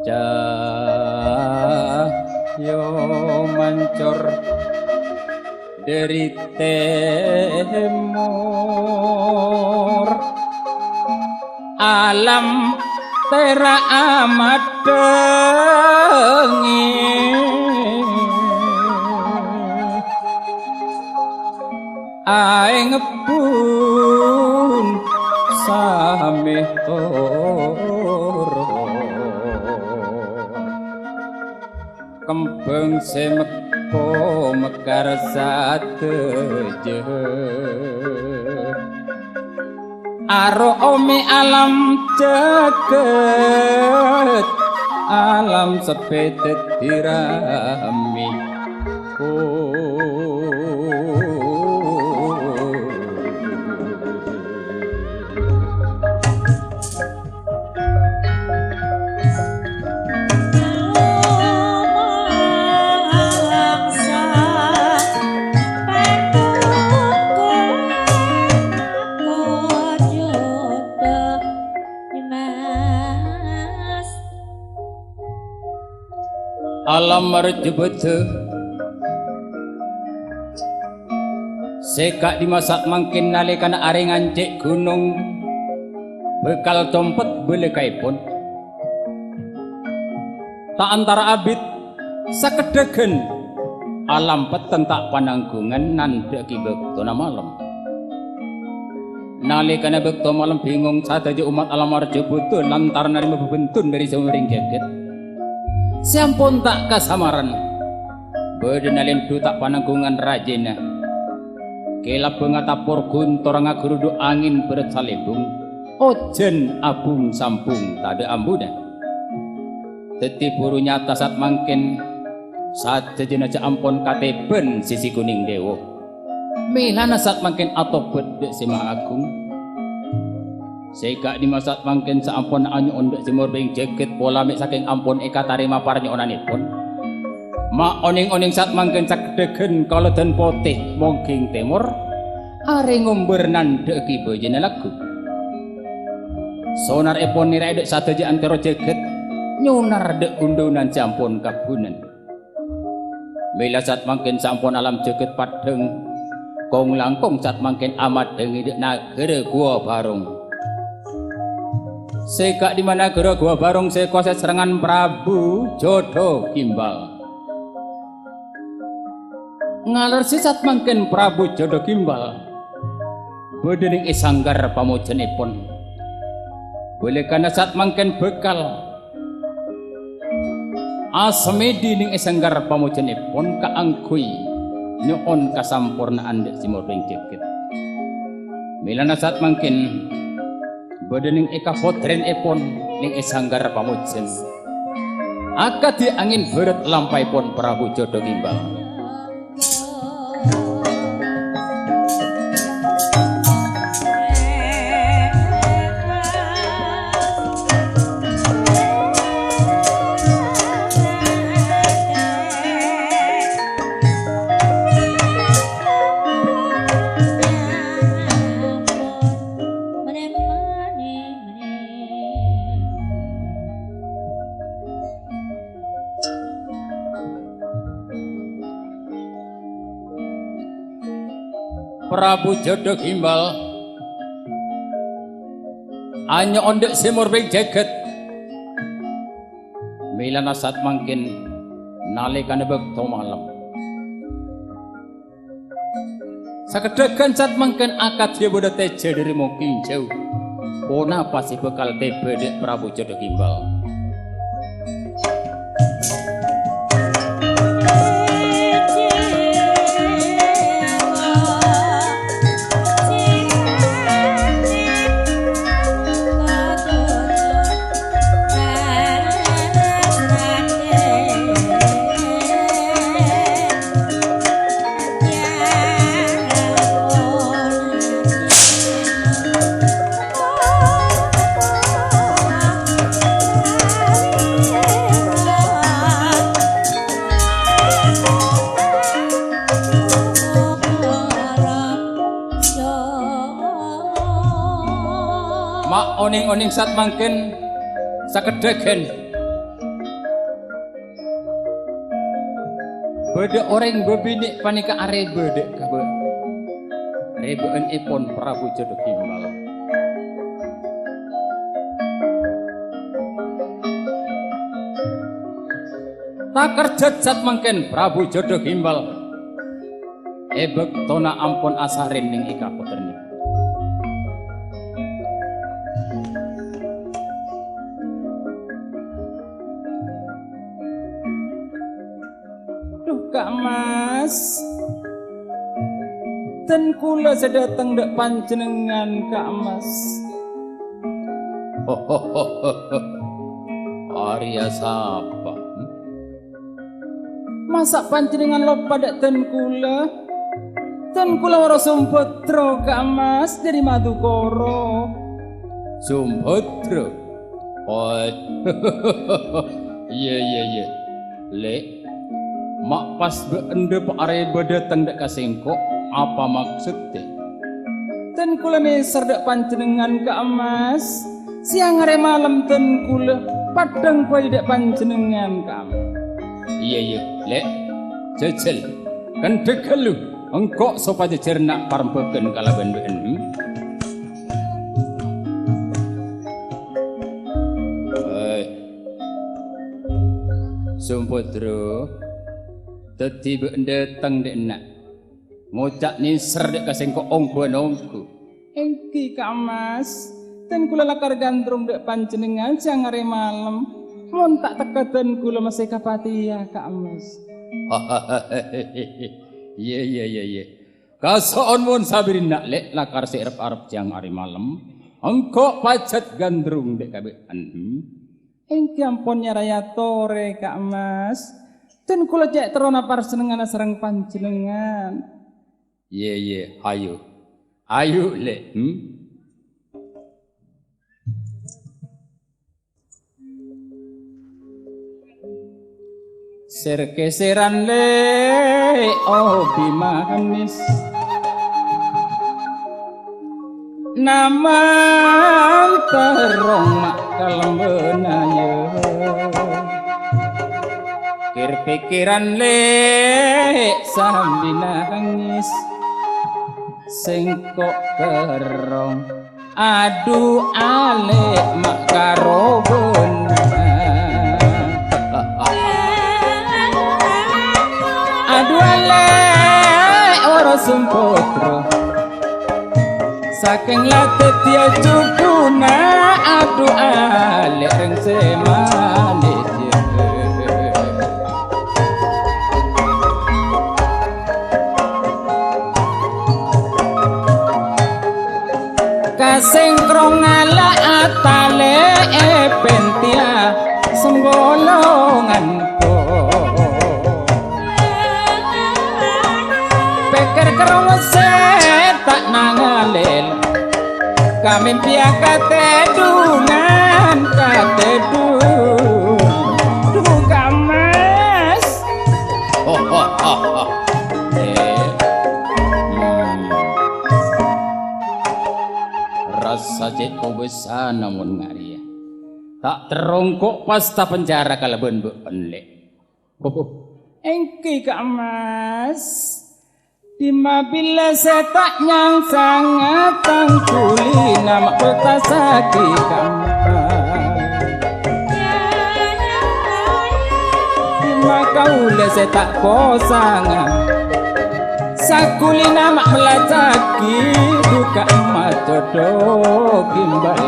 Cahyo mancur dari timur alam tera amat denging ae ngebun same toro kembang semeko mekar sateje aro omi alam jagat alam sepetet dirami alam marjebete sekak dimasak mangkin nalikana are ngancik gunung bekal dompet belekaipun tak antara abid sakedegen alam peteng tak pananggungan nandhaki bektona malam nalikana bekto malam bingung sadaja umat alam marjebete lantaran narima bebentun dari sumring jagat sampun tak kasamaran bedenalin du tak pananggungan rajena kelap bengatapur guntor ngagurudu angin bersalebung ojen abung sampung tada ambudan teti buru nyata saat mangkin saat jenaja ampun kateben sisi kuning dewo milana saat mangkin atau bedek sema agung seka di masa mangken saampun anyu ondek simur bing jaget pola mik saking ampun eka tarima parnya onanipun ma oning-oning saat mangken sakedegen kala den potih mongking timur are ngomber nandheki bojene lagu sonar epon nira edek sadaja antara jaget nyunar dek undunan sampun kabunen mila saat mangken sampun alam jaget padeng kong langkung saat mangken amat dengi dek nagara gua barung sekak di mana gera gua barung sekuasa serangan Prabu Jodo Gimbal ngaler sisat mangken Prabu Jodo Gimbal bedening isanggar pamojenipun boleh kana saat mangken bekal asmedi ning isanggar pamojenipun kaangkui nyoon kasampurnaan dek simur ring jaget milana saat mangken bodening eka potren epon ning isanggar pamujen akadi angin beret lampaipun Prabu Jodo Gimbal Prabu Jodo Gimbal anyo ondek simur bing jagat milana saat mangkin nalikane bekto malam sakedegan saat mangkin akad dia bodo teja dari mungkin jauh pona pasti bekal tebe dek Prabu Jodo Gimbal oning-oning saat mangken sakedegen Bede orang bebinik panika arebe dek kabe. Rebeen ipon Prabu Jodoh Gimbal. Tak kerja jat mangken Prabu Jodoh Gimbal. Ebek tona ampun asarin ning ika puterni. Duh Kak Mas, ten kula sedateng dek panjenengan Kak Mas. Arya sapa? Masa panjenengan lupa dek ten kula? Ten kula waro Sumpedra Kak Mas dari Madukara. Sumpedra? Oh, iya. Lek, mak pas beende pak areba dateng dek kasengko. Apa maksudnya? Ten kula neser dek panjenengan Kak Mas. Siang hari malam ten kula padang pai dek panjenengan Kak Mas. Iya, lek jejel kan degelu engkok sopa jejer nak parembeken kalaban been. Sumpedra dadi beende teng dek nak ngocak niser dek kasengko onggo-onggo. Engki Kak Mas, ten kula lakar gandrung dek panjenengan siang hari malam. Mun tak tekaden kula masih kapatiya Kak Mas. Iya. Kasoon mun sabirin nak lek lakar sirep-arep siang hari malam. Engko pajat gandrung dek kabean. Engki ampun nyaraya tore Kak Mas. Ten kula cek terona parsenengan sareng panjenengan. Iya, ayo lek. Serkeseran le obi manis Naman terong mak kalembenaye Kir pikiran le sambil nangis Sengkok kerong Aduh ale mak karo benar Aduh ale ora Sumpedra saking latih dia cukuna aduh ale reng semane kasengkrong ala atale pentia sembolongan tak nangalel kami piaka tedungan katedung duh Kak Mas rasa jeko besar namun ngaria tak terongkok pasta penjara kaleben bepenlek engki Kak Mas Dima bila setak nyang sangat tangkuli nama petasaki kamu Dima kaula setak posangan sakuli nama melacaki buka emak jodoh gimbal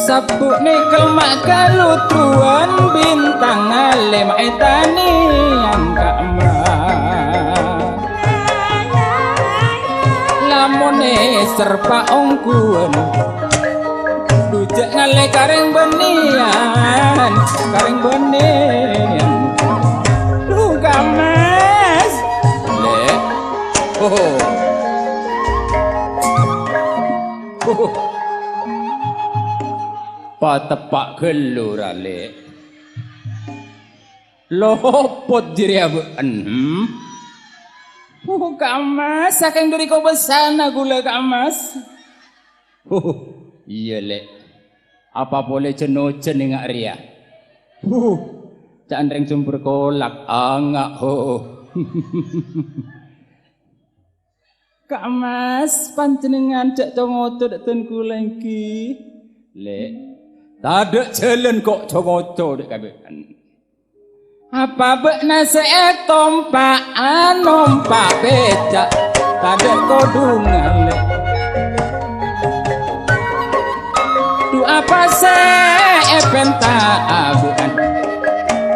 Sabuk nikel mak kalutuan bintang ale mak tanian Kak Mas lamone serpa ongkuan dujak ngale kareng benian duh Kak Mas le patepak gelur ale lopot diri abuan Kak Mas saking duri kau besana gula Kak Mas Iya lek. Apa boleh jenojen ngak ria? Candreng sumber kolak angak ho. Kak Mas, panjenengan cek congoco dek ten kula iki. Lek, tadek jalan kok congoco dek kabekan. Apa bek nase tompaan numpak becak, tadek kodungan lek. Du apa se penta abuan.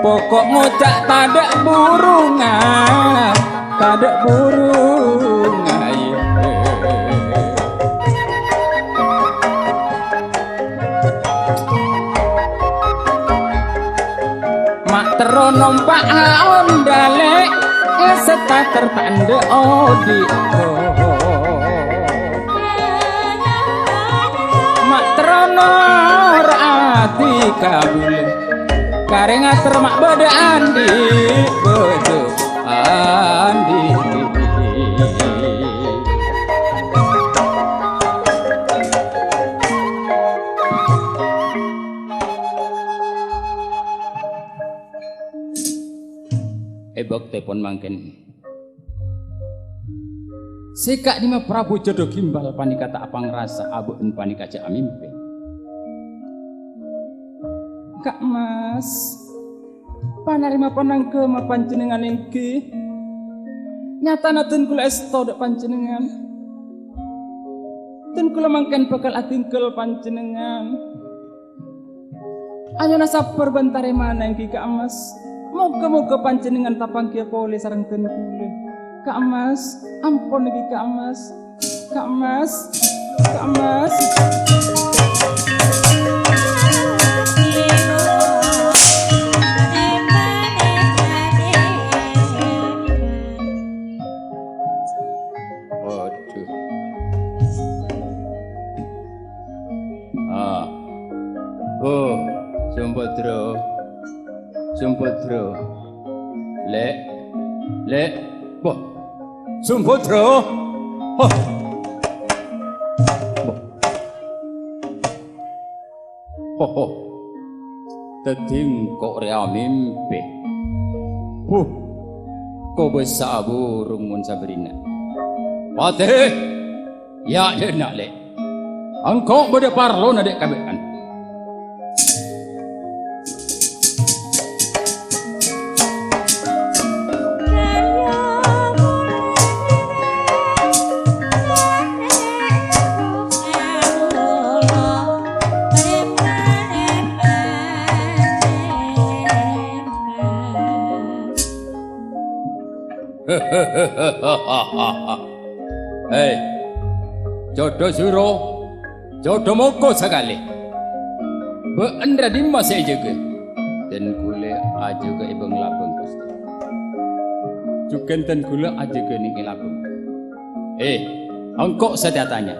Pokok ngocak tadek burungan, tadek burungan. Tero numpak ondale seta tertanda odi mak terono ati kabule kareng ater mak beda andi bedo andi ebok telepon mangken. Sekak dima Prabu jodoh gimbal panikata apa ngerasa abu en panikaja amimpe. Kak Mas, panarima panangke ma panjenengan engke. Nyatana ten kula esto dek panjenengan. Ten kula mangken bakal atingkel panjenengan. Anyona sabar bentare mana engke Kak Mas. Moga-moga panjenengan tapang kia pole sareng ten kula. Kak Mas, ampun iki Kak Mas. Kak Mas, Kak Mas. Waduh. Oh, Sumpodro. Sumpodro, lek, boh, Sumpodro, teting kok rea mimpi, kok bisa burung mun sabrina, pateh, ya nak lek, engkau bade parlo nadek kabekan. Hei, jodoh suro, jodoh moko sekali. Beendra di masa juga, dan kule aja ke ibang labeng pasti. Juga dan kule aja ke niki labeng. Engkau saja tanya,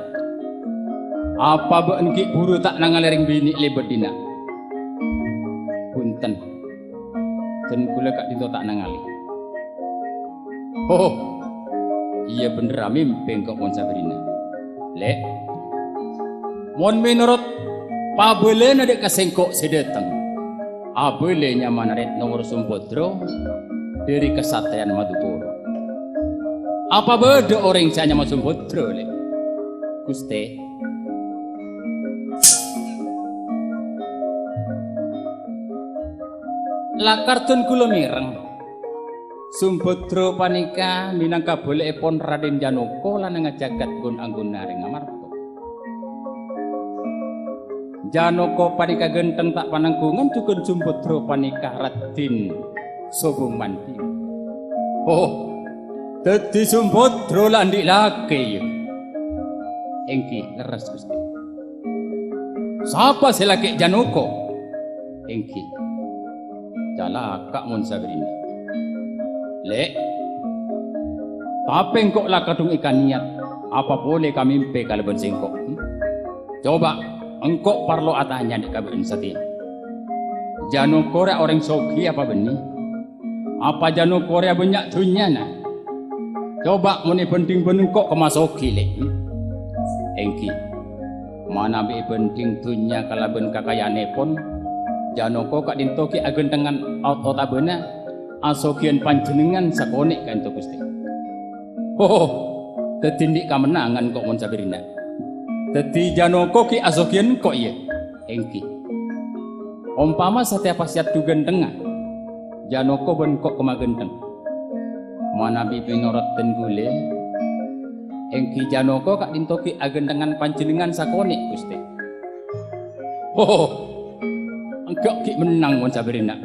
apa beenki buru tak nangalering bini lebet dina? Punten, dan kule kak dito tak nangali. Iya bener mimpi engkau mon Sabrina. Lek, mon menurut pabele nadek kasengkok sedeteng. Abele nyaman ret nomor Sumpodro dari kesatria Madukoro. Apa beda orang saya nyaman Sumpodro lek? Guste. Lakartun kula mireng. Sumpodro panika minangka boleh epon Raden Janoko lan ngajagat gun anggun naring ngamarto. Janoko panika genteng tak panangkungan cukun Sumpodro panika Raden Sobung Mandi. Dadi Sumpodro landik laki. Engki leres Gusti. Sapa selaki Janoko? Engki. Jalaka mun Sabrina. Lek, tapi engkau lah kadung ikan niat. Apa boleh kami mimpi kalau singkok? Coba engkau parlo atanya di kabin setia. Jano Korea orang sogi apa benih? Apa Jano Korea banyak dunia na? Coba muni penting benengkok ke masogi lek. Engki, Manabi bending dunya kalaben kakayanipun Janaka kadinto ki agentengan otabena asogian panjenengan sakonik kanto Gusti. Dadi ndik kamenangan kok mun sabirina. Dadi Janaka ki asogian kok iya engki. Umpama setiap pasiat dugen tengah Janaka ben kok kemagenteng. Manabi pinorot den gule engki Janaka kadinto ki agentengan panjenengan sakonik Gusti. Enggak ki menang mun sabirina.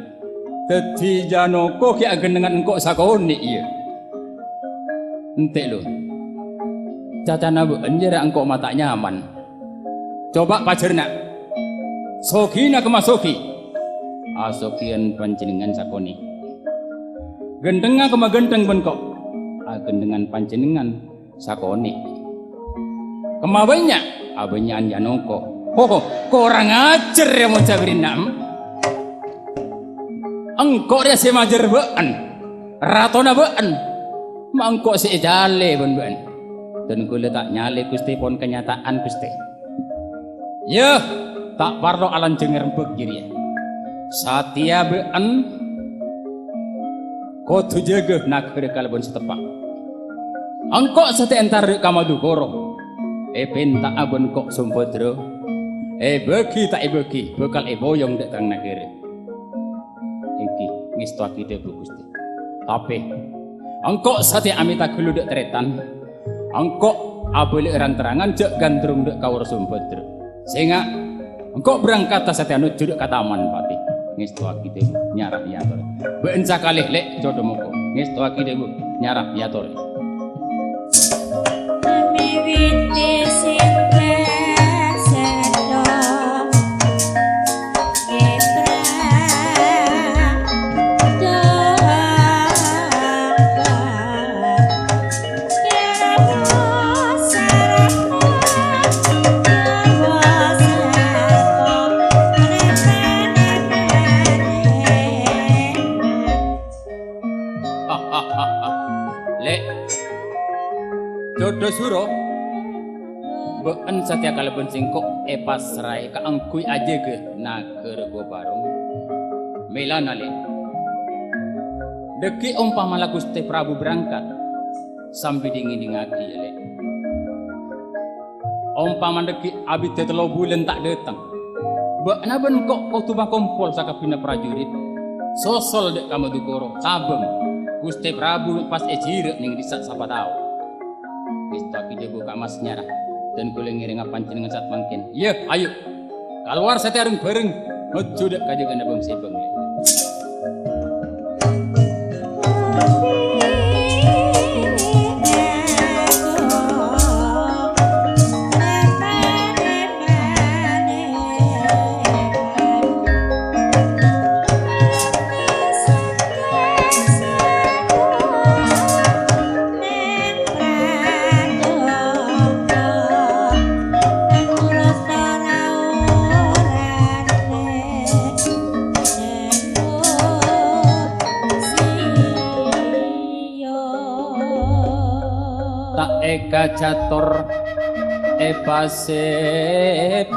Dadi Janaka ki agentengan engko sakonik iya. Entek lho. Cacana beun jera engko mata nyaman. Coba pajerna. Sogina kemasuki. Asokian panjenengan sakoni. Gendenga kemagenteng ben kok. Agendengan panjenengan sakoni. Kemawenya abenyaan Janaka. Kurang ajar ya mun sabirina. Engko dia si majer beun. Ratona beun. Mangko si jale ben. Dan kula tak nyale Gusti pon kenyataan Gusti. Ya, tak parlo alan jenger begir ya. Satya beun kudu jaga nagara kalebon setepak. Angko sate entar Kamadukara. Penta abon kok Sumpadra. Bagi tak bagi bakal boyong dek kang nagara. Iki ngestuaki debu Gusti. Tapi angko sate amita gelu dek tretan. Engkok abeli terangan jek gandrung dek kawur Sumpadra. Sehingga engkok berangkat tasatianu juduk kataman pati. Ngestuaki debu nyarap yator. Beun sakalih lek jodoh moko. Ngestuaki debu nyarap yator. Miwiti sing sedo Jodoh suro beun satya kalebon singkok pasrai kaangkuy aja ke nagara gua barung melana le deki umpama la Gusti Prabu berangkat sambil dingin-dingaki le umpama deki abdi 3 bulan tak datang beuna ben kok kutubah kompol sakabina prajurit sosol dek Kamadukara sabem Gusti Prabu pas ejire ning disa sapa tau. Tapi dia buka mas nyarah dan kule ngiring panjenengan saat mangkin. Iya, ayo. Keluar setiarung bareng. Menuju dek kajengan abang sebeng. Eka catur paseben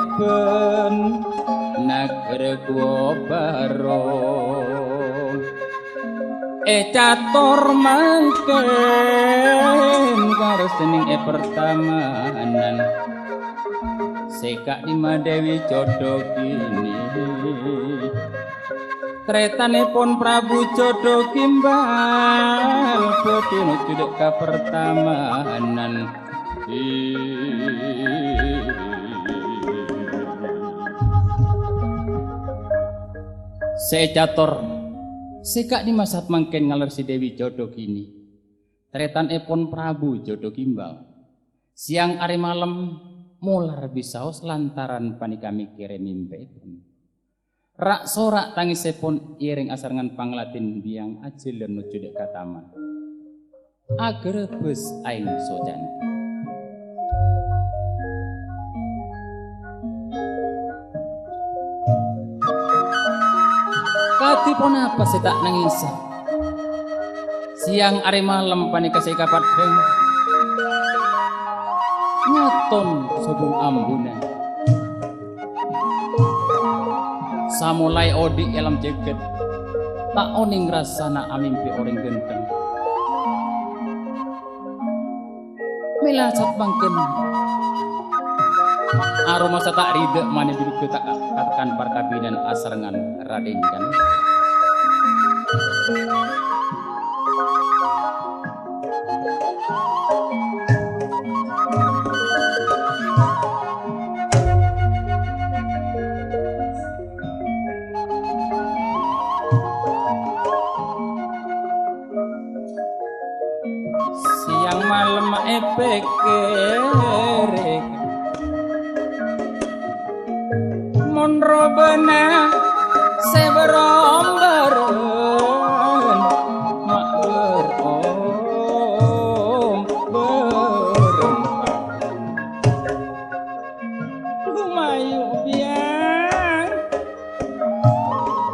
nagara gua barong catur mangken karo sening pertamanan sekak Dima Dewi jodoh kini tretanipun Prabu Jodoh Kimbal bodhi nuju dek ka pertamanan secatur sekak di masa mangken ngaler si Dewi Jodoh kini tretanipun Prabu Jodoh Kimbal siang ari malam mular bisaos lantaran panika mikire mimpi rak sorak tangisipun iring asarengan panglatin biang ajil nuju dek kataman agrebes aing sojan katipun apa sih tak nangis siang ari malam panika saya kapadeng ngaton sobung ambunan samulai odi elam jagat tak oning rasana amimpi orang genteng mila sat bangken aroma sa tak rida mani duduk tak katakan parkabinan asarengan Raden kan siang malam epekere monro bena seberomberen mak berom berempang lumayu biang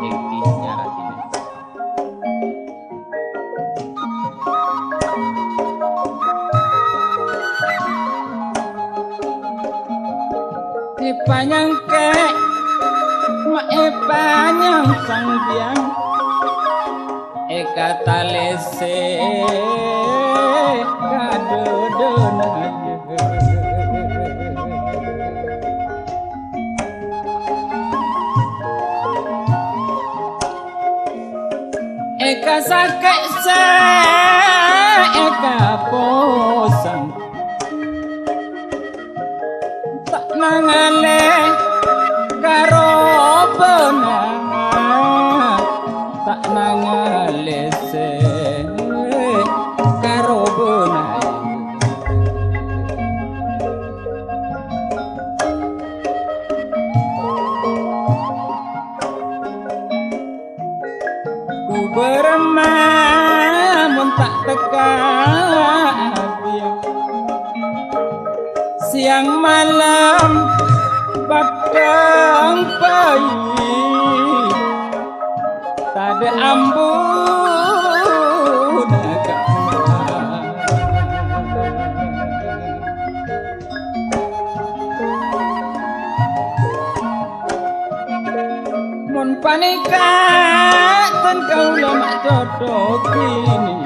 intinya ratine dipanyang kek mak epanyang sang biang eka talese kadodona eka sakek se eka posan tak nangale karo benang tak nangale se karo benang ku beremah mun tak teka siang malam bakang bayi tade ambun mon panika ten kau lemak jodoh kini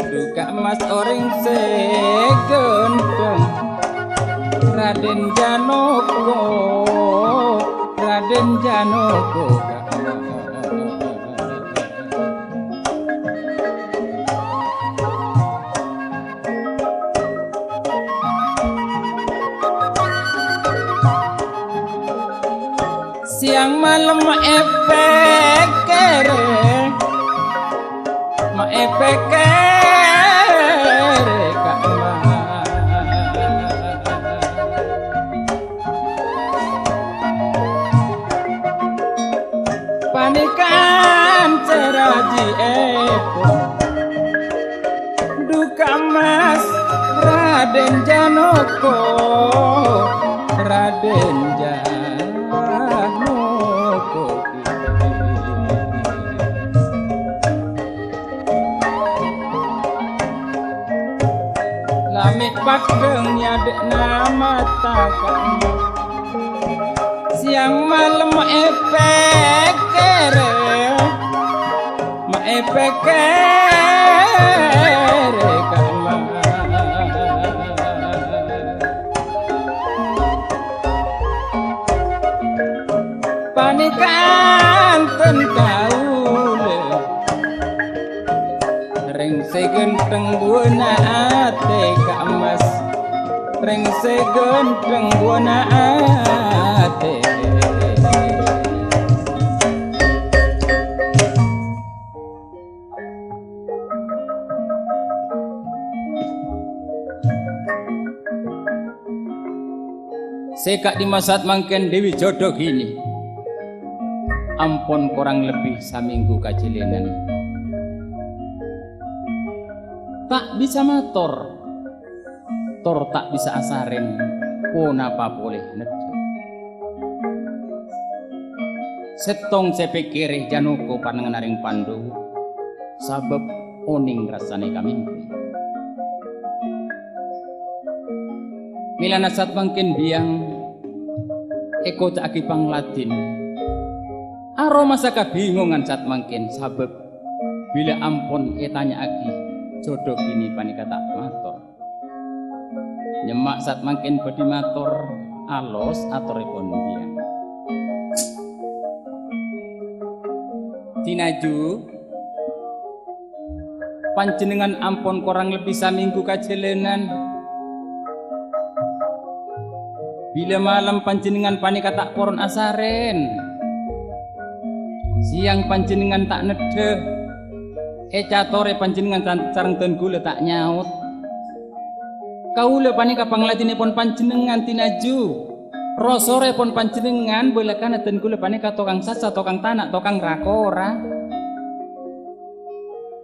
duka mas orang segenteng Raden Janoko Raden Janoko siang malam epekere ma epekere panikan ceraji epon duka mas Raden Janoko Raden Janoko lamit pakeng nyadek nama takkan siang malam epekere ma epekere kama panikan ten kaule ring segenteng buana ate kamas ring segenteng buana ate sekak di masat mangken Dewi jodoh gini ampun kurang lebih saminggu kajilenan tak bisa mator tor tak bisa asaren punapa boleh nedhi setong sepikir Janoko panengan aring Pandu sabab oning rasane kamimpi mila nasat mangkin biang eko cak aki pangladin aro masa kabingungan saat mangkin sabab bila ampun etanya aki jodoh kini panika tak matur nyemak saat mangkin badi matur alos aturipun biang tinaju panjenengan ampun kurang lebih saminggu kajelenan bila malam panjenengan panika tak poron asaren siang panjenengan tak nedeh catore panjenengan sareng ten gula tak nyaut kaula panika pangladinipun panjenengan tinaju rosore pun panjenengan belakan ten gula panika tokang sasa tokang tanak tokang rakora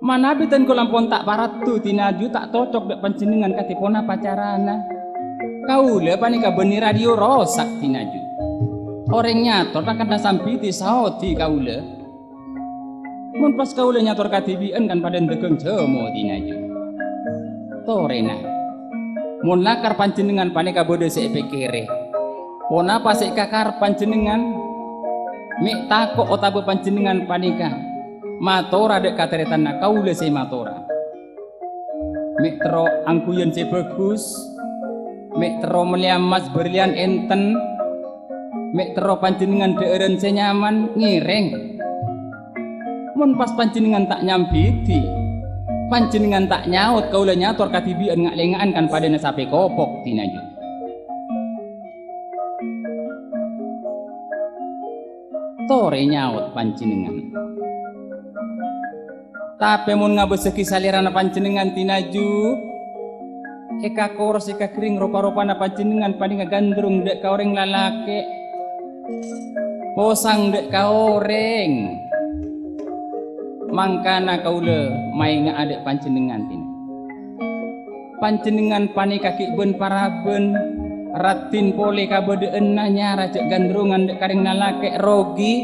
manabi ten kula pun tak paratu tinaju tak cocok dek panjenengan katipun pacarana kaula panika beni radio rosak tinaju orang nyator tak kena sampiti saoti kaula mun pas kaula nyator katibian kan pada degeng jemo tinaju torena mun lakar panjenengan panika bode sepekere pona pasik kakar panjenengan mik takok otabe panjenengan panika matora dek kateretanna kaula se matora mik tero angkuyen se bagus mik tero meliam mas berlian enten mik tero panjenengan deeren se nyaman ngireng mun pas panjenengan tak nyambiti panjenengan tak nyaut kaula nyator katibian ngak-lengaan kan padana sape kopok tinaju tore nyaut panjenengan tapi mun ngabeseki salirana panjenengan tinaju eka koros eka kering rupa-rupana panjenengan paninga gandrung dek ka oreng lalaki posang dek ka oreng mangkana kaula mai ngaadek panjenengan tin panjenengan panika kikben paraben ratin pole kabedeen nanya rajak gandrungan dek karing lalaki rogi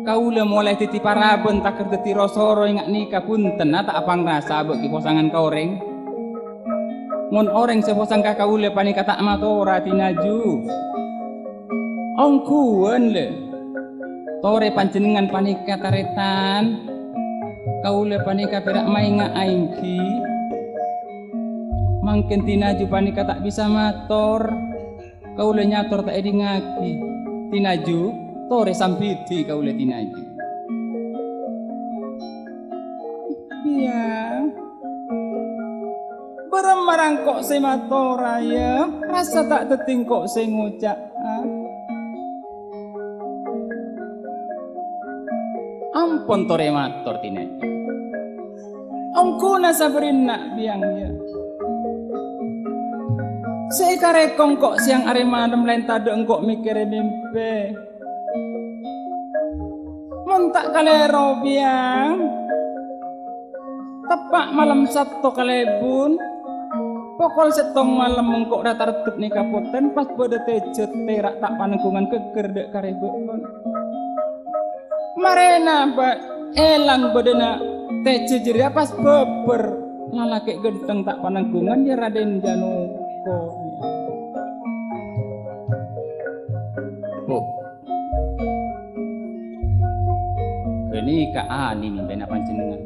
kaula mulai titi paraben takir titi rosoro ingak nikah punten tak apang rasa abek ki posangan ka oreng mun oreng seposang ka kaula panika tak matora tinaju ongkuan le tore panjenengan panika taretan kaula panika perak mainga aingki mangken tinaju panika tak bisa mator kaula nyator tak edi ngaki tinaju tore sampiti kaula tinaju biang barang kok se matora ya rasa tak teting kok se ngucap ampun tore matur tinaju ongkuna sabarin nak biang ya sekarekong kok siang are malam lain tade engkok mikir mimpi mun tak kalero biang tepak malam Sabtu kalebun pokol setong malam engkok datar tutup ni kapoten pas bode tejet terak tak panengkungan keker dek karebun marena ba elang bodena teje jeria pas beber lalaki genteng tak panengkungan ya Raden Janoko oh kini kaani mimpena panjenengan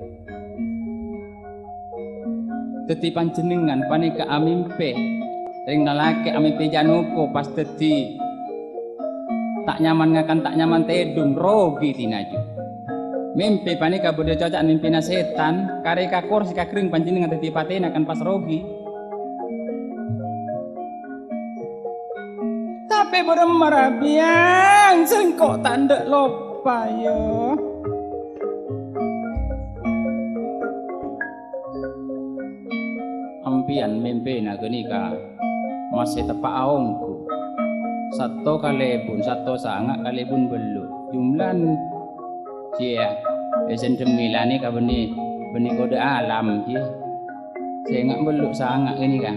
teti panjenengan panika amimpe ring lalaki amimpe Janoko pas teti tak nyaman ngakan tak nyaman tedung rogi tinaju mimpi panika bode cocok mimpina setan kare kakor si kakring panjenengan teti patena kan pas rogi tapi beremarabiang sengkok tandek lopa yo ampian mimpi na genika masih tepak aongku satu kalebun satu sangat kalebun belu jumlan cia esen cemilani ka beni kode alam cia saya nggak belu sangat ini kan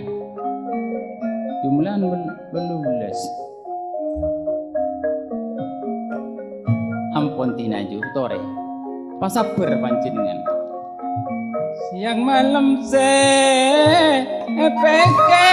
jumlan belu belas ampun tinaju tore pasaber panjenengan siang malam se epekere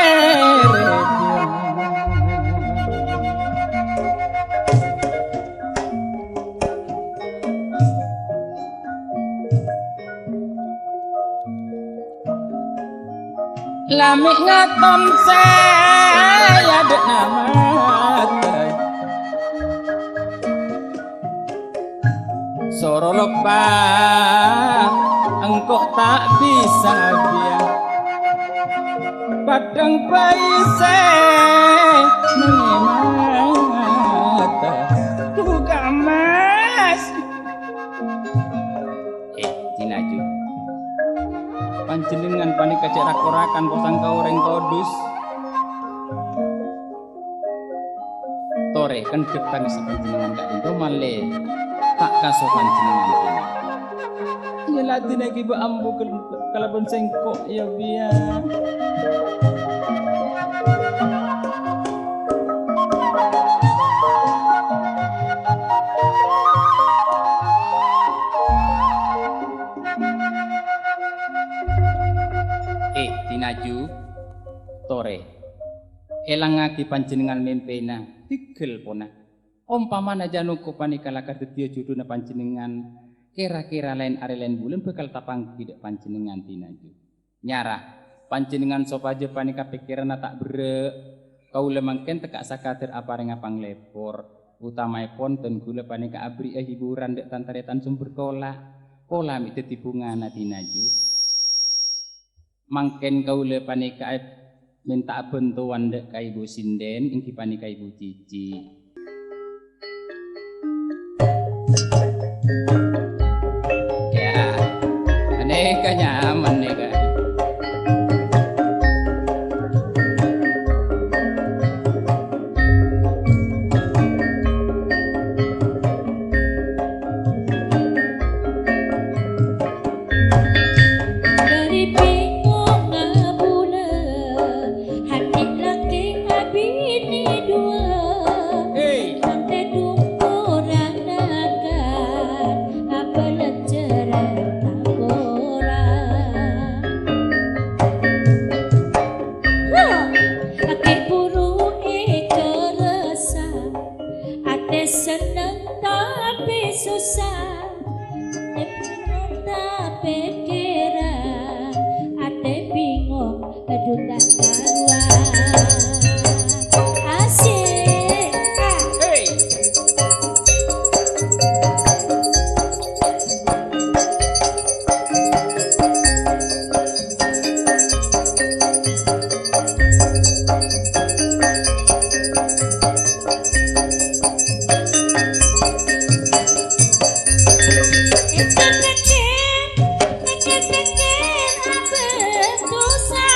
Lamik ngaton saya dek nama sorolok pa engkau tak bisa biar padang paise mata buka mas tinaju panjenengan panik kacek rakorakan kosang kaureng kodus tore kan ketang sepanjenengan gak itu male tak kaso panjenengan ini ya lagi lagi ambu kalabon sengkok ya biar tinaju tore elangake panjenengan mempena tigel pona umpamana januku panikala kadya juduna panjenengan kira-kira lain are lain bulan bakal tapang tidak panjenengan tinaju nyarah panjenengan sopaje panika pikirana tak bere kaula mangken tekak sakatir apareng apang lepor utamaipun ten gula panika abri hiburan dek tantaretan sumber kola mi tetibungana tinaju mangken kaula panika minta bantuan dek ka ibu sinden ingki panika ibu cici ya aneka nyaman neka Kecil, apa dosa?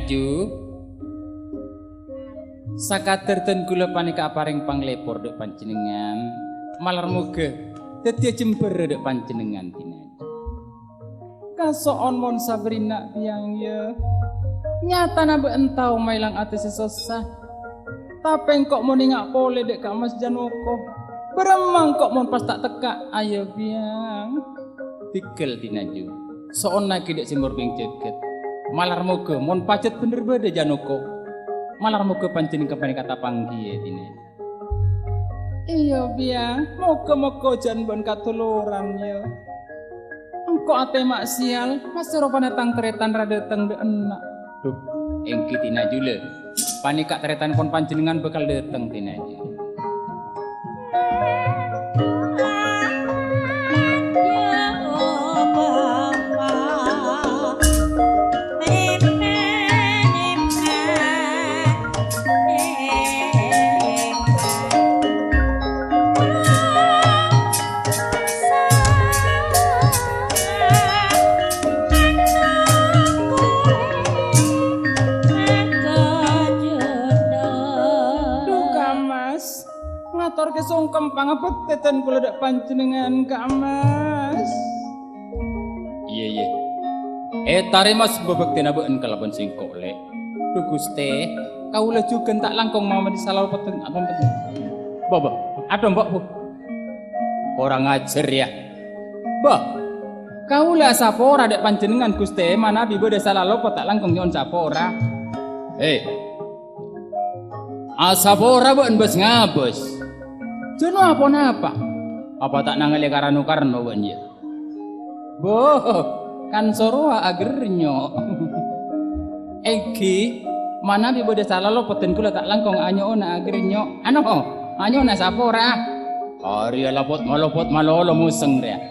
tinaju sakader ten kula panika paring panglepor dek panjenengan malar muga dadi jember dek panjenengan tinaju kasoon mon Sabrina biang ya nyata nabe entau mailang ati sesosah tapi kok mau ningak pole dek Kak Mas Janoko beremang kok mon pas tak teka ayo biang tikel tinaju soon lagi dek simbor bing jeket malar moga mon pacet bener beda Janoko malar moga panjenengan kepani kata panggi ini iya biang moga jan bon katuluran ya engko ate mak sial masih rupanya tang teretan rada teng de enak duh engki tinaju le panika teretan pon panjenengan bakal dateng tinaju ngatur kesungkem pangapet teten kula dak panjenengan Kak Mas. Iya. Tare Mas bebekti nabeun kalaban singkok lek. Duh Gusti, kaula juga tak langkung mau disalau peten apa peten. Baba, ada mbok Bu. Orang ajar ya. Bah, kaula sapora dak panjenengan Gusti, mana bibo desa lalu tak langkung nyon sapora. Asapora beun bos ngabos. Jono apa? Apa tak nangali karano wan ya? Boh, kan soroa agernyo. Egi, mana bi bode salah lo peten kula tak langkong anyo na agernyo. Anyo na sapora. Ari lapot malolo museng ria.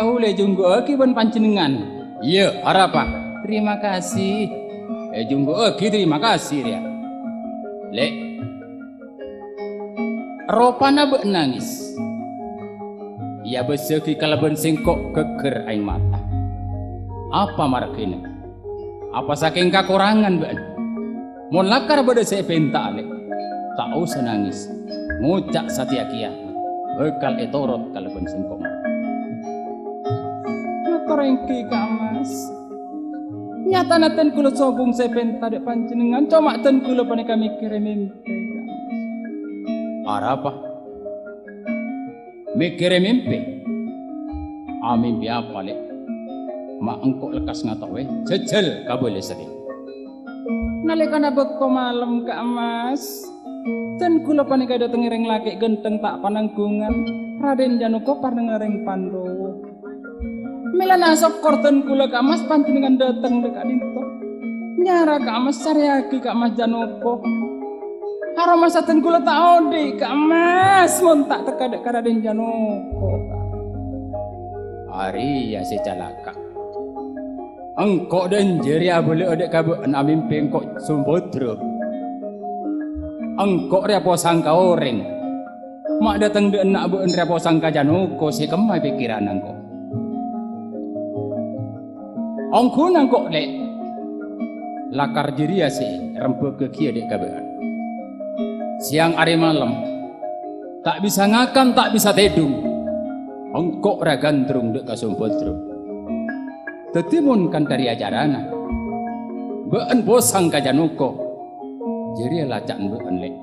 Kau le junggo aki ban panjenengan. Iya, harapa. Terima kasih. Junggo aki terima kasih ria. Le ropana be nangis. Ia beseki kalaban singkok geger aing mata. Apa markina? Apa saking kakurangan be? Mon lakar bade saya penta ale. Tak usah nangis. Ngucak satya kiamat. Bekal etorot kalaban singkok. Makorengki Kak Mas. Nyata naten kula sobung saya penta dek panjenengan. Cuma ten kula panika mikir mimpi. Apa? Mikir mimpi. Mimpi apa le? Mak engkok lekas ngatawe, jejel kabole sedih. Nalika bekto malam Kak Mas. Dan kula panika dateng ring laki genteng tak pananggungan. Raden Janoko parneng Pandowo. Milana sokor ten kula Kak Mas panjenengan dateng dekat dinto. Nyara Kak Mas cariaki Kak Mas Janoko. Haro masa ten kula tak ode Kak Mas mon tak teka dek Raden Janoko. Ari ya si calaka. Engkok dan jeria boleh odek kabe mimpi engkok sumpodro. Engkok repo sangka oreng. Mak datang de enak beun repo sangka Janoko si kemai pikiran engkok. Ongku nangkok lek. Lakar jeria si rempek ke kia dek kabean. Siang hari malam tak bisa ngakam tak bisa tedung engkok ragandrung dek kasumpodro tetimun kan dari ajarana beun bosang ka Janoko jadi lacaan beun lek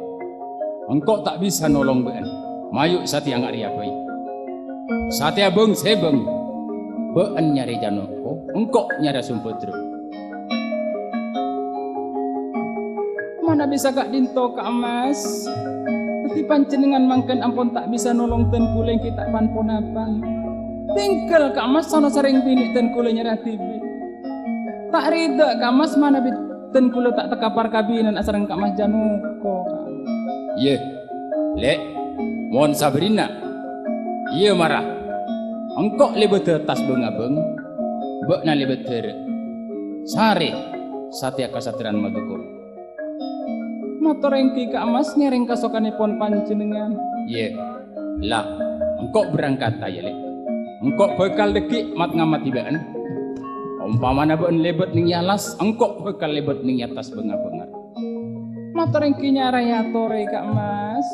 engkok tak bisa nolong beun mayuk satya ngari apai satya beng sebeng beun nyari Janoko engkok nyari Sumpodro. Mana bisa Kak Dinto Kak Mas. Tapi panjenengan mangken ampun tak bisa nolong ten kula kita panpun abang. Tinggal Kak Mas sono sering bini ten kula nyerah tibi. Tak rida Kak Mas mana ten kula tak tekapar kabinan asareng Kak Mas Janoko. Ye. Lek mon Sabrina. Iya marah. Engkok lebet tas bengabeng. Bek na lebet sare satya kasatran madukur. Motor engki Kak Mas nyering kasokanipun panjenengan. Ye. Lah, engkok berangkat aja le. Engkok bekal dekik mat ngamat tibaan. umpamana ben lebet ning alas engkok bekal lebet ning atas bengar-bengar matur engki nyarai atore Kak Mas.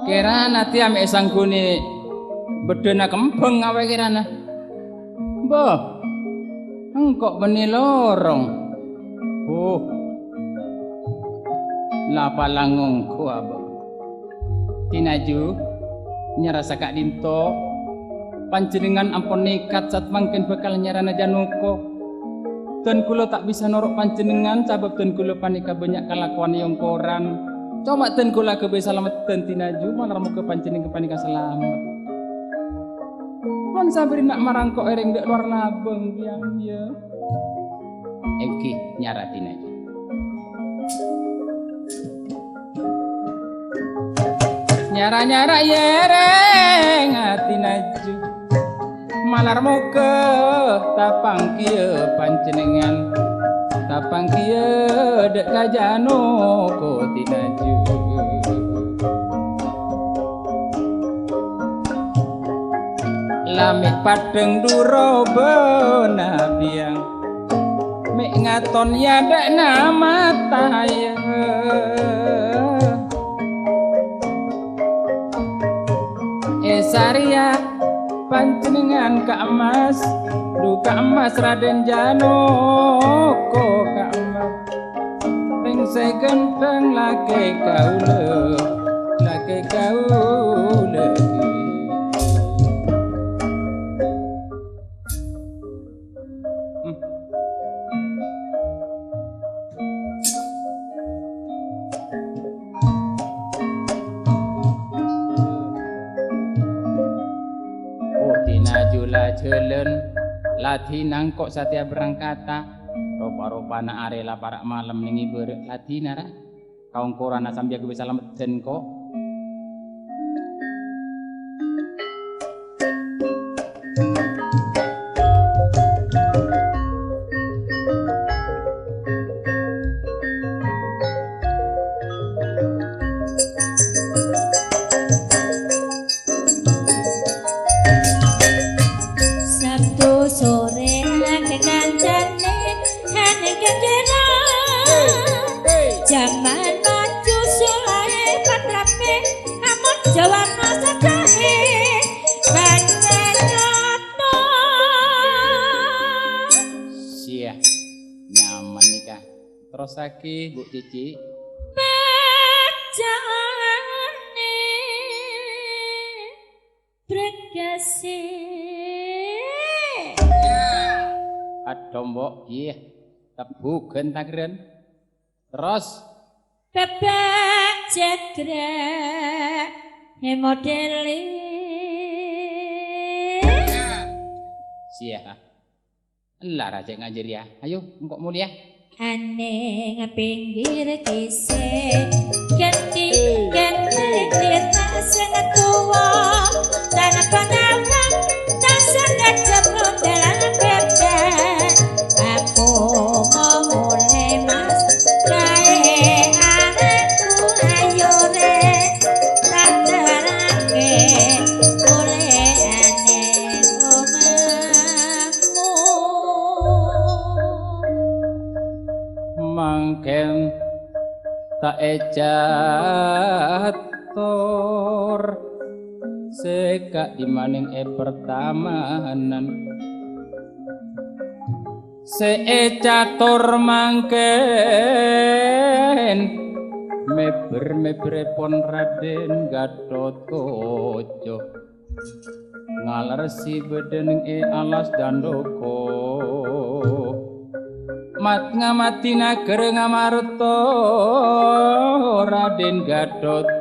Kirana ti ame sanggune bedena kembeng awe kirana. Mbah. Engkok beni lorong. Lapa langung ku abah. Tinaju nyarasa Kak Dinto panjenengan ampun nekat sat mangken bakal nyarana Janoko. Dan kula tak bisa norok panjenengan sabab dan kula panika banyak kelakuan yang koran. Coba dan kula kebe selamat dan tinaju malah mau ke panjenengan panika selamat. Mon sabri nak marangkok ereng dek luar nabeng yang ya. Engki nyara tinaju. Nyara-nyara yereng tinaju. Malar muka tapang kia panjenengan tapang kia dek kajano ko tinaju lamik padeng duro benabiang mek ngaton ya dek nama taya Esaria panjenengan Kak Mas duka emas Raden Janoko Kak Mas ring segenteng lake kaule Tinajula jelen ladinang kok satya berangkata rupa-rupana arela parak malam ningi berek ladinara kaung korana sambil gue salamet den kok Saki Bu Cici pejane bregasi adombo iya tebu gentagren terus bebek jegrek modeli sia lah raja ngajar ya ayo engkok mulia ane ngapinggir kise ganti kita sangat tua tanah pandangan tak sangat jauh dalam beda aku mau mulai mas kae anakku ayo re tak terangke mulai ane omamu mangken tak ejator seka dimaning pertamanan seecatur mangken meber pon Raden Gatotkaca ngalersi bedening alas dandoko mat ngamati nager ngamarta Raden Gatotkaca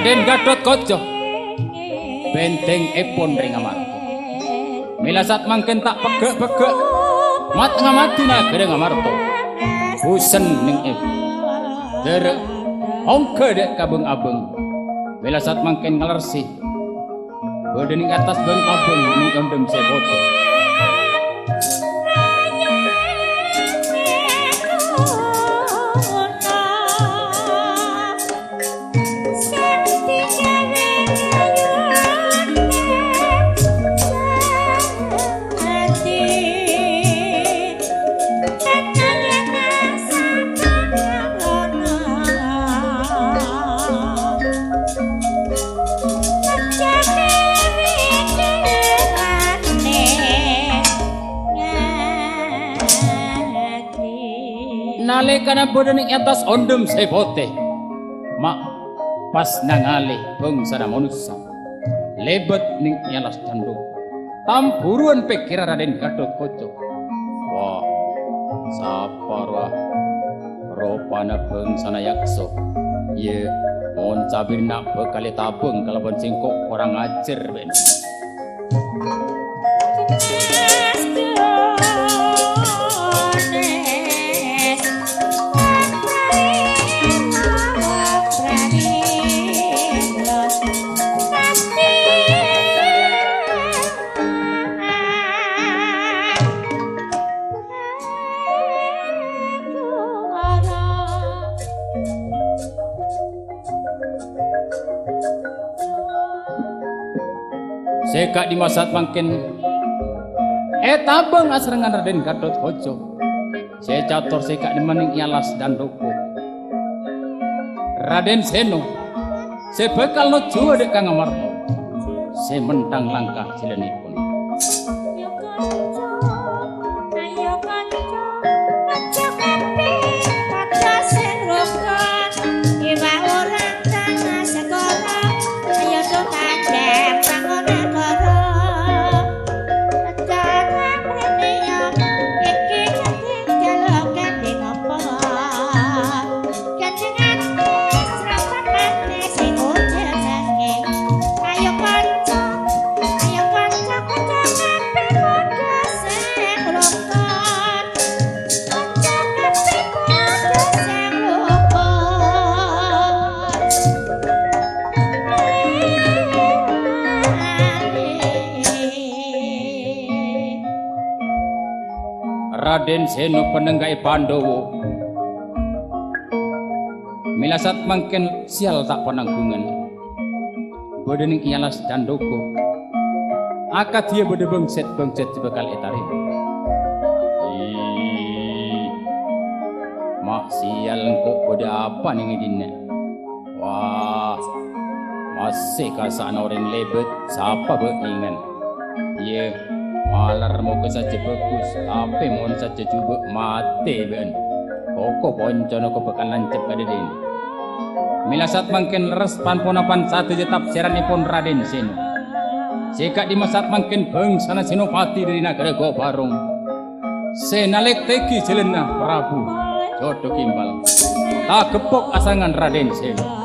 Raden Gatotkaca benteng epon ring Amarta milasat mangken tak pegek-pegek mat ngamati nagara Amarta busen ning derek ongke dek kabeng-abeng milasat mangken ngalersi bode ning atas beng abeng ning ondem sepoto nalekana bode ning atas ondem sepote mak pas nangali bangsana manusia lebet ning ialas tanduk tampuruan pikir Raden Gatotkaca wah saparwa ropana bangsana yakso ye mon cabirna bekali tabung kalaban singkok orang ajar ben seka di masa mangkin tabeng asrengan Raden Gatotkaca se catur seka di maning ialas dan ruko Raden Seno se bekal no jua dek Kang Amarta se mentang langkah silenipun Raden Seno penenggai Pandowo milasat mangken sial tak penanggungan bode ning ialas dandoko akad dia bode bengset sebekal etarim mak sial engkau bode apa ning idinnya wah masih kasana orang lebet siapa beingan ye malar mau saja bagus tapi mohon saja juga mati ben koko poncono ko bakal lancep kade den milasat mangken leres panponapan satu jetap seranipun Raden Seno seka di masat mangken bangsana Senopati dari nagara Gobarong senalek teki jelena Prabu jodoh kimbal tak gepok asangan Raden Seno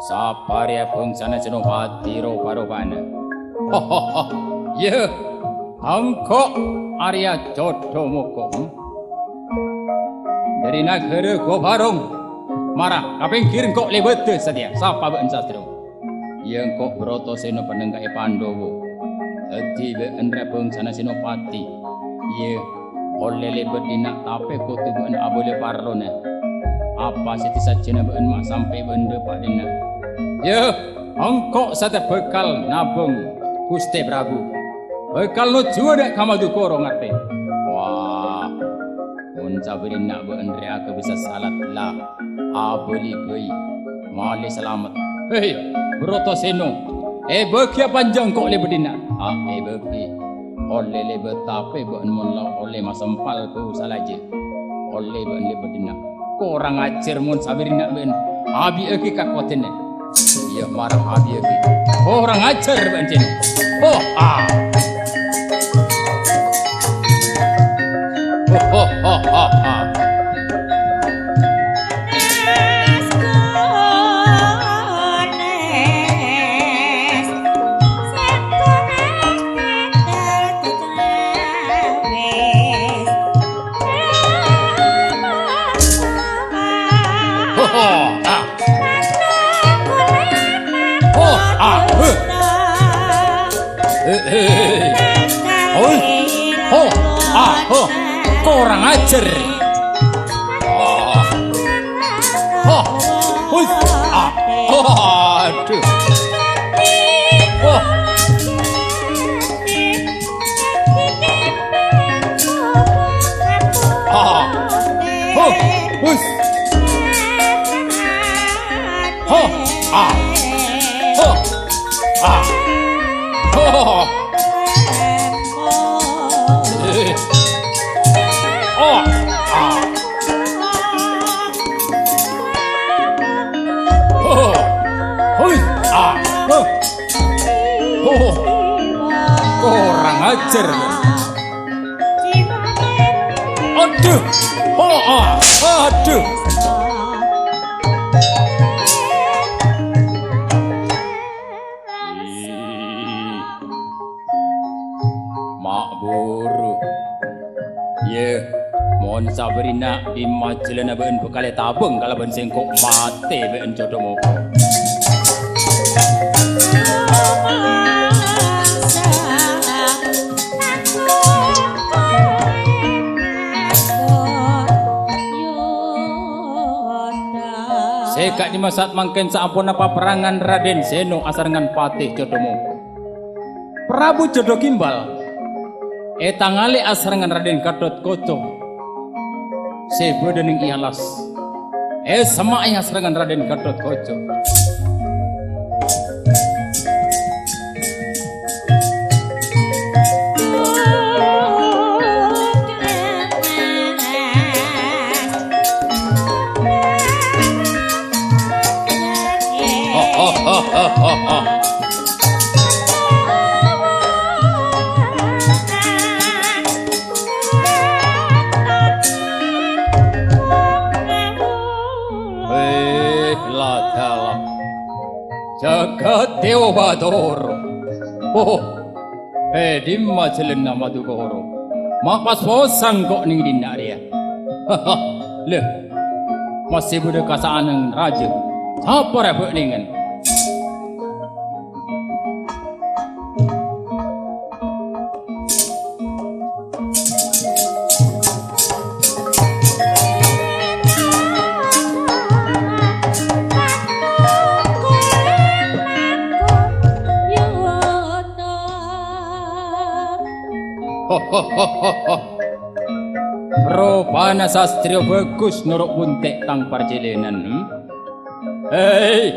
Saparia bangsana Senopati ropa-ropana ye angko Arya jodoh moko dari nagara Gobarong marah kapingkir kok lebet sadia sapa ben sastro yang kok Broto Seno penenggai Pandowo adi ben bangsana Senopati ye oleh lebet dinak tape kok tubuhan abole parlona apa siti sajena ben mak sampai bende pak dina ya angkok sate bekal nabung Gusti Prabu bekal no juada kamadukoro ngate wah mun sabirin nak ben rea bisa salat lah aboli goi mali selamat hei Broto Seno bagi panjang kok le bedina bagi oleh le betape ben mun la oleh masempal ku salaje oleh ben le bedina kurang ajar mun sabirina ben abi eki kakotene iya marah abi eki kurang ajar ben cen oh ah oh oh oh oh kurang ajar. Aduh. Kurang ajar. Aduh. Aduh. Mak buru. Ye, mohon sabarina di majelena beun bekale tabung kalau ben sengkok mate beun jodoh moko. Sekak di masat mangken saampuna paperangan Raden Seno asarengan patih jodomo Prabu Jodo Gimbal etangale asarengan Raden Gatot Kaca sebedening ialas semak asarengan Raden Gatot Kaca Jagat Dewa Batara. Dimma jelena Madukara. Mapas posang kok ning dina dia. Leh. Masih bude kasaan raja. Apa repot ningen? Rupana sastrio bagus nuruk buntek tang parjelenan. Hei,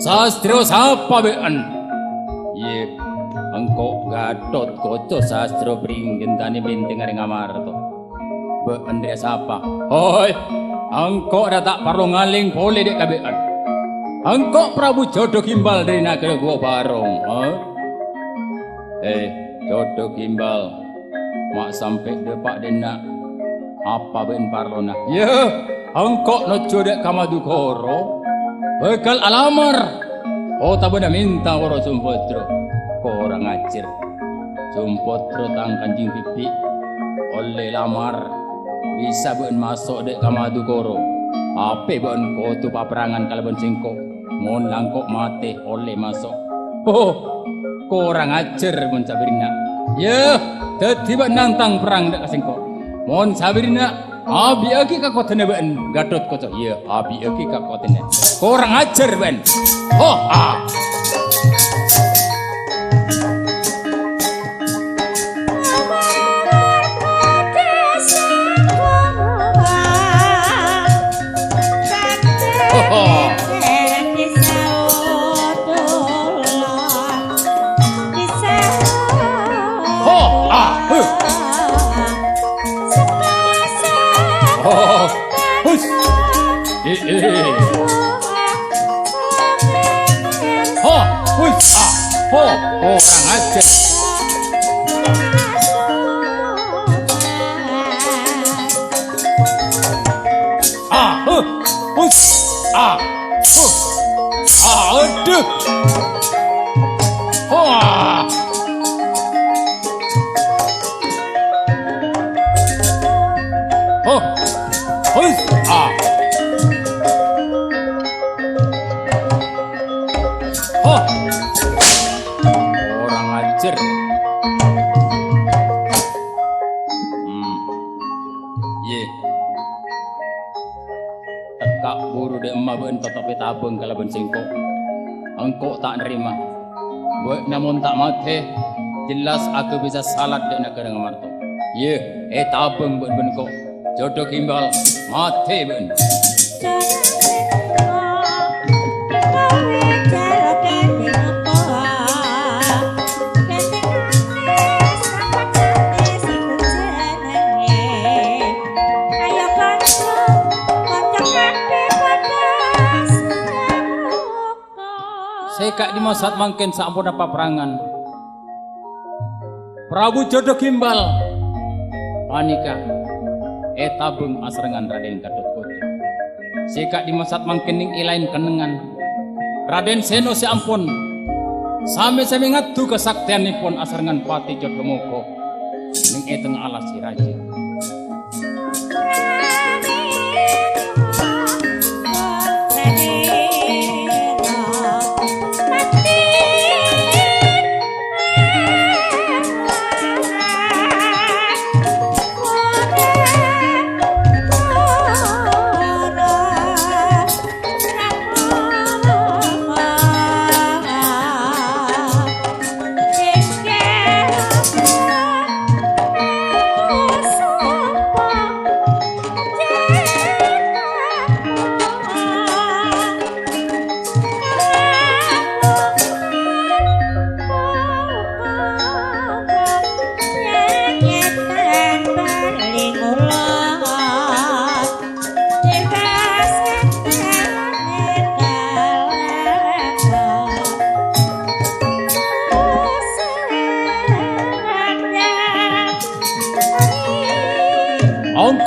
sastrio sapa bean? Ye, engkau Gatot Kaca sastrio beringin tani binting aring Amarta. Bean dia sapa? Hoi, engkau dah tak perlu ngaling boleh dek kabean. Engkau Prabu Jodo Gimbal dari negeri Gua Barong. Jodo Gimbal. Mak sampai depak dena apa ben parlona ya engkau no codek Kamadukara bekal alamar tak benda minta orang Sumpotro kurang ajar Sumpotro tang Kanjeng pipi oleh lamar bisa ben masuk dek Kamadukara apa ben kau tu paperangan kalau ben singkok mon langkok mati oleh masuk kurang ajar mun sabirina ya tiba nantang perang dak kasengko. Mohon sabirina abi aki ka kotene ben Gatot Kaca. Iya, abi aki ka kotene. Kurang ajar ben. Orang aja. Aduh. Orang ajar. Ye. Tekak buru de emak ben tetapi tabung kalau ben singkok. Engkau tak nerima. Buat namun tak mati. Jelas aku bisa salat de negara ngamarto. Ye, tabung buat ben kok. Jodoh kimbal mati ben. Sekak di masat mangken sampun apa perangan. Prabu Jodoh Kimbal panika tabung asrengan Raden Gatotkaca. Sekak di masat mangken ning ilain kenengan Raden Seno sampun sami-sami ngatu kesaktianipun asrengan Pati Jodomoko ning tengah alas si raja.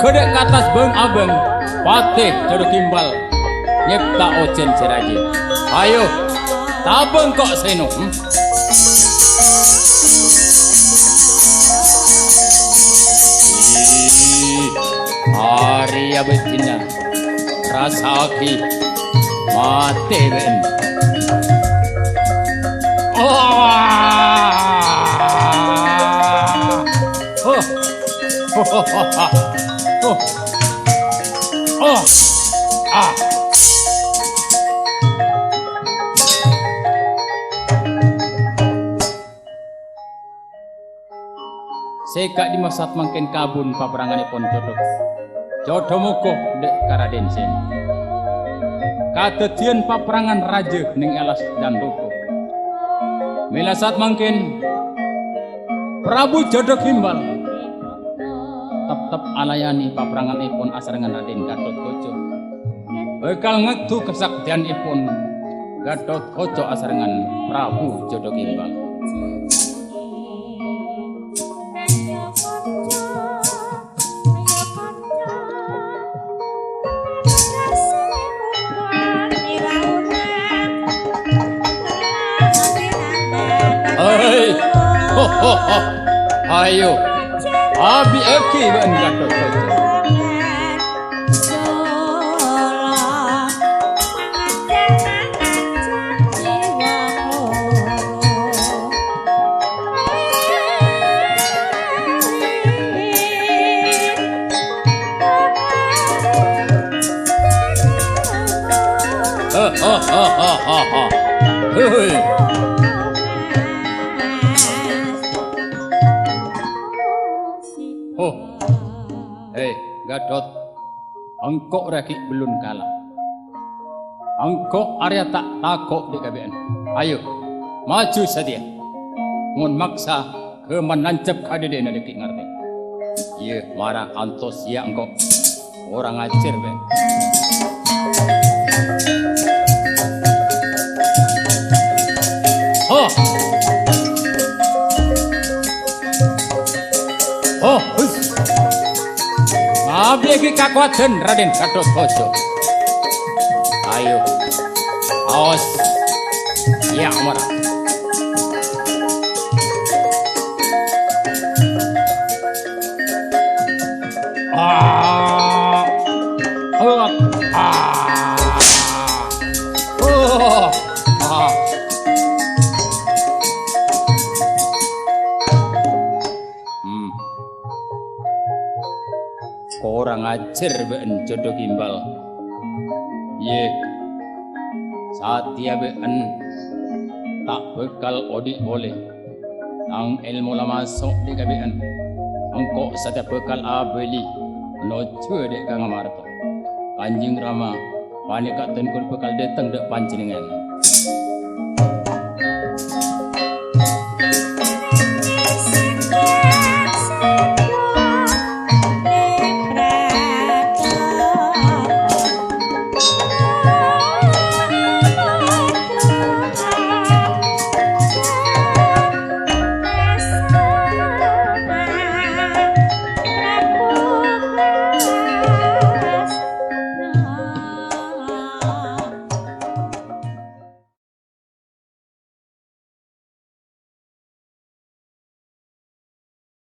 Kedek katas beng abeng Patih Jodoh Kimbal nyipta ojen siraje. Ayo tabeng kok Seno. Arya betina rasa aki mati ben. Sekak di masat mangken kabun paperanganipun Jodomoko dek Raden Seno. Kadadian paperangan raja ning alas Dandoko. Mila saat mangken Prabu Jodoh Kimbal tetap alayani paperanganipun asrengan Raden Gatotkaca. Bekal ngektu kesaktianipun Gatotkaca asrengan Prabu Jodoh Kimbal. Ayo, abi eki ben Gatotkaca. Gatot, engkau rakik belum kalah. Engkau Arya tak takut di KBN. Ayo, maju saja. Mun maksa ke menancap kadeden ada ngerti. Iya, marah antos ya engkau. Orang ajar ben. Oh. iki kakuatan Raden Gatotkaca. Ayo, awas, ya Amara. Ah, oh, ah, oh, ah. Orang ajar ben jodoh gimbal. Ye, satya ben tak bekal odik boleh. Ang ilmu lama sok di kabean. Angkok satya bekal abeli. Nojo dek kang amarto. Kanjing Rama, panika tenkul bekal datang dek panjenengan.